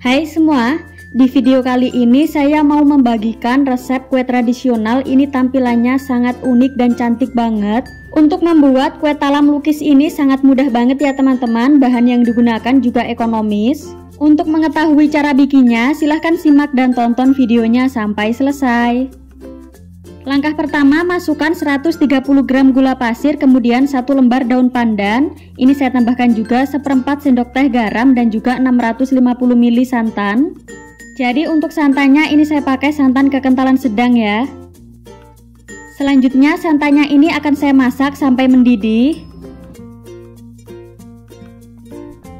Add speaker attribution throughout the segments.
Speaker 1: Hai semua, di video kali ini saya mau membagikan resep kue tradisional. Ini tampilannya sangat unik dan cantik banget. Untuk membuat kue talam lukis ini sangat mudah banget ya teman-teman. Bahan yang digunakan juga ekonomis. Untuk mengetahui cara bikinnya, silahkan simak dan tonton videonya sampai selesai. Langkah pertama, masukkan 130 gram gula pasir, kemudian 1 lembar daun pandan. Ini saya tambahkan juga 1/4 sendok teh garam dan juga 650 ml santan. Jadi untuk santannya ini saya pakai santan kekentalan sedang ya. Selanjutnya santannya ini akan saya masak sampai mendidih.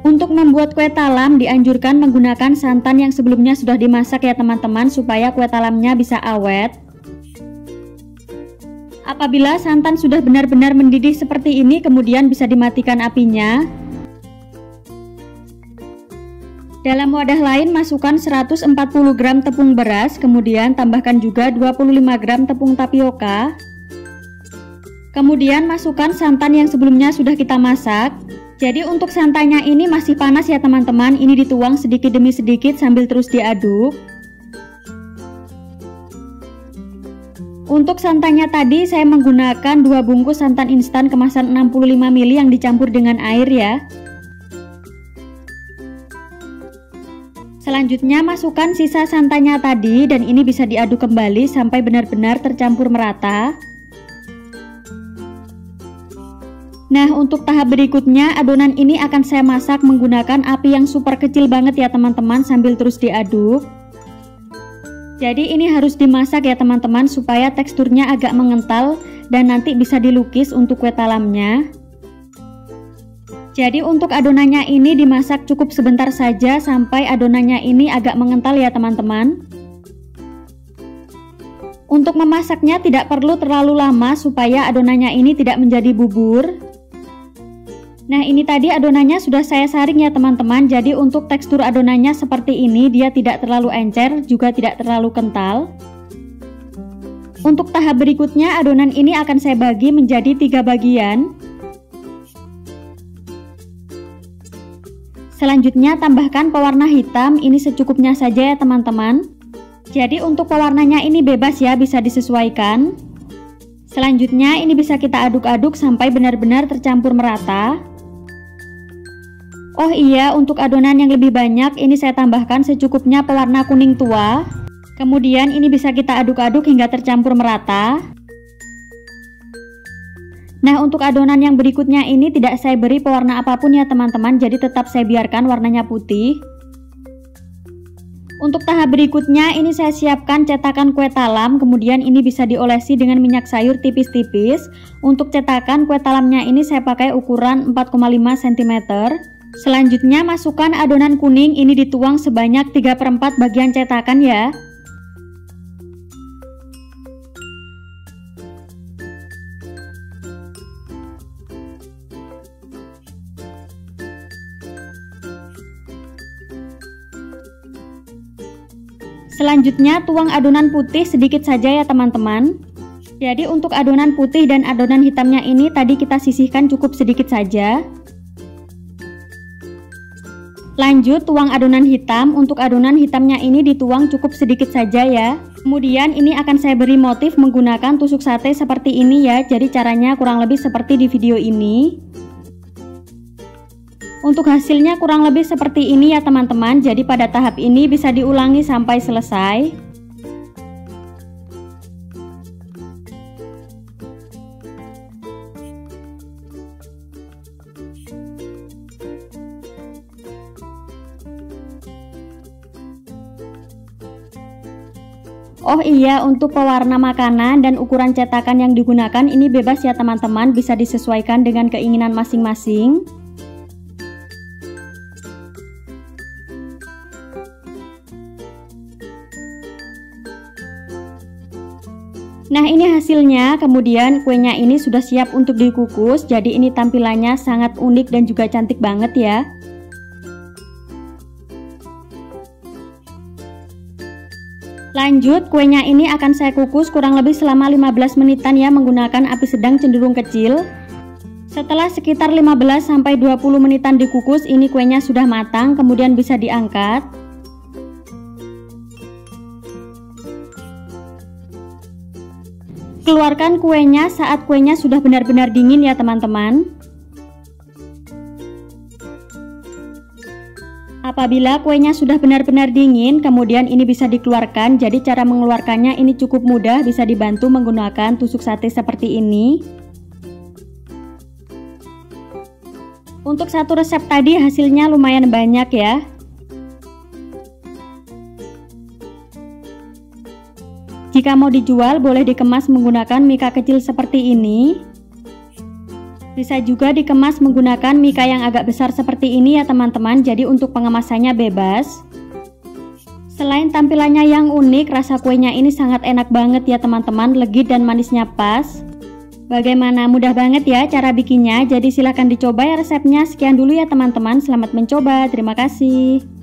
Speaker 1: Untuk membuat kue talam dianjurkan menggunakan santan yang sebelumnya sudah dimasak ya teman-teman, supaya kue talamnya bisa awet. Apabila santan sudah benar-benar mendidih seperti ini, kemudian bisa dimatikan apinya. Dalam wadah lain masukkan 140 gram tepung beras, kemudian tambahkan juga 25 gram tepung tapioka. Kemudian masukkan santan yang sebelumnya sudah kita masak. Jadi untuk santannya ini masih panas ya teman-teman, ini dituang sedikit demi sedikit sambil terus diaduk. Untuk santannya tadi saya menggunakan 2 bungkus santan instan kemasan 65 ml yang dicampur dengan air ya. Selanjutnya masukkan sisa santannya tadi dan ini bisa diaduk kembali sampai benar-benar tercampur merata. Nah, untuk tahap berikutnya adonan ini akan saya masak menggunakan api yang super kecil banget ya teman-teman, sambil terus diaduk. Jadi ini harus dimasak ya teman-teman supaya teksturnya agak mengental dan nanti bisa dilukis untuk kue talamnya. Jadi untuk adonannya ini dimasak cukup sebentar saja sampai adonannya ini agak mengental ya teman-teman. Untuk memasaknya tidak perlu terlalu lama supaya adonannya ini tidak menjadi bubur. Nah, ini tadi adonannya sudah saya saring ya teman-teman. Jadi untuk tekstur adonannya seperti ini, dia tidak terlalu encer, juga tidak terlalu kental. Untuk tahap berikutnya adonan ini akan saya bagi menjadi 3 bagian. Selanjutnya tambahkan pewarna hitam, ini secukupnya saja ya teman-teman. Jadi untuk pewarnanya ini bebas ya, bisa disesuaikan. Selanjutnya ini bisa kita aduk-aduk sampai benar-benar tercampur merata. Oh iya, untuk adonan yang lebih banyak ini saya tambahkan secukupnya pewarna kuning tua. Kemudian ini bisa kita aduk-aduk hingga tercampur merata. Nah, untuk adonan yang berikutnya ini tidak saya beri pewarna apapun ya teman-teman, jadi tetap saya biarkan warnanya putih. Untuk tahap berikutnya ini saya siapkan cetakan kue talam, kemudian ini bisa diolesi dengan minyak sayur tipis-tipis. Untuk cetakan kue talamnya ini saya pakai ukuran 4,5 cm. Selanjutnya masukkan adonan kuning, ini dituang sebanyak 3/4 bagian cetakan ya. Selanjutnya tuang adonan putih sedikit saja ya teman-teman. Jadi untuk adonan putih dan adonan hitamnya ini tadi kita sisihkan cukup sedikit saja. Lanjut tuang adonan hitam, untuk adonan hitamnya ini dituang cukup sedikit saja ya. Kemudian ini akan saya beri motif menggunakan tusuk sate seperti ini ya. Jadi caranya kurang lebih seperti di video ini. Untuk hasilnya kurang lebih seperti ini ya teman-teman. Jadi pada tahap ini bisa diulangi sampai selesai. Oh iya, untuk pewarna makanan dan ukuran cetakan yang digunakan ini bebas ya teman-teman, bisa disesuaikan dengan keinginan masing-masing. Nah, ini hasilnya. Kemudian kuenya ini sudah siap untuk dikukus. Jadi ini tampilannya sangat unik dan juga cantik banget ya. Lanjut, kuenya ini akan saya kukus kurang lebih selama 15 menitan ya, menggunakan api sedang cenderung kecil. Setelah sekitar 15-20 menitan dikukus, ini kuenya sudah matang, kemudian bisa diangkat. Keluarkan kuenya saat kuenya sudah benar-benar dingin ya teman-teman. Apabila kuenya sudah benar-benar dingin, kemudian ini bisa dikeluarkan. Jadi cara mengeluarkannya ini cukup mudah, bisa dibantu menggunakan tusuk sate seperti ini. Untuk satu resep tadi hasilnya lumayan banyak ya. Jika mau dijual, boleh dikemas menggunakan mika kecil seperti ini. Bisa juga dikemas menggunakan mika yang agak besar seperti ini ya teman-teman. Jadi untuk pengemasannya bebas. Selain tampilannya yang unik, rasa kuenya ini sangat enak banget ya teman-teman. Legit dan manisnya pas. Bagaimana, mudah banget ya cara bikinnya. Jadi silahkan dicoba ya resepnya. Sekian dulu ya teman-teman. Selamat mencoba. Terima kasih.